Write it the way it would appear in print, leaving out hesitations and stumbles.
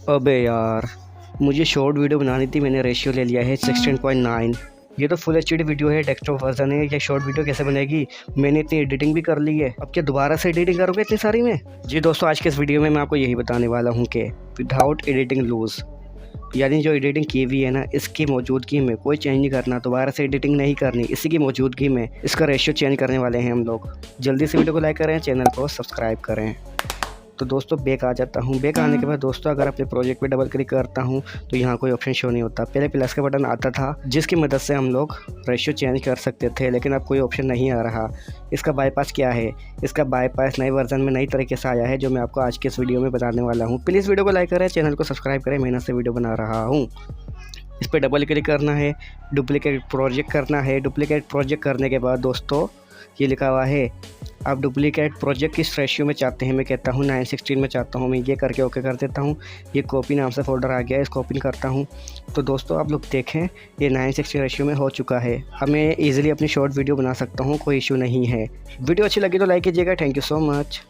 अबे यार, मुझे शॉर्ट वीडियो बनानी थी। मैंने रेशियो ले लिया है 16.9। ये तो फुल एचडी वीडियो है, डेस्कटॉप वर्जन है। ये शॉर्ट वीडियो कैसे बनेगी? मैंने इतनी एडिटिंग भी कर ली है, अब क्या दोबारा से एडिटिंग करोगे इतनी सारी में? जी दोस्तों, आज के इस वीडियो में मैं आपको यही बताने वाला हूँ कि विदाउट एडिटिंग लूज़, यानी जो एडिटिंग की हुई है ना, इसकी मौजूदगी में कोई चेंज नहीं करना, दोबारा से एडिटिंग नहीं करनी। इसी की मौजूदगी में इसका रेशियो चेंज करने वाले हैं हम लोग। जल्दी से वीडियो को लाइक करें, चैनल को सब्सक्राइब करें। तो दोस्तों बैक आ जाता हूँ। बैक आने के बाद दोस्तों अगर अपने प्रोजेक्ट पे डबल क्लिक करता हूँ तो यहाँ कोई ऑप्शन शो नहीं होता। पहले प्लस का बटन आता था जिसकी मदद से हम लोग रेशियो चेंज कर सकते थे, लेकिन अब कोई ऑप्शन नहीं आ रहा। इसका बाईपास क्या है? इसका बाईपास नए वर्जन में नई तरीके से आया है, जो मैं आपको आज के इस वीडियो में बताने वाला हूँ। प्लीज़ वीडियो को लाइक करें, चैनल को सब्सक्राइब करें। मेहनत से वीडियो बना रहा हूँ। इस पर डबल क्लिक करना है, डुप्लीकेट प्रोजेक्ट करना है। डुप्लीकेट प्रोजेक्ट करने के बाद दोस्तों ये लिखा हुआ है आप डुप्लीकेट प्रोजेक्ट किस रेशियो में चाहते हैं। मैं कहता हूँ 9:16 में चाहता हूँ। मैं ये करके ओके कर देता हूँ। ये कॉपी नाम से फोल्डर आ गया है, इसको ओपन करता हूँ। तो दोस्तों आप लोग देखें, ये 9:16 रेशियो में हो चुका है। अब मैं ईजिली अपनी शॉर्ट वीडियो बना सकता हूँ, कोई इशू नहीं है। वीडियो अच्छी लगी तो लाइक कीजिएगा। Thank you so much.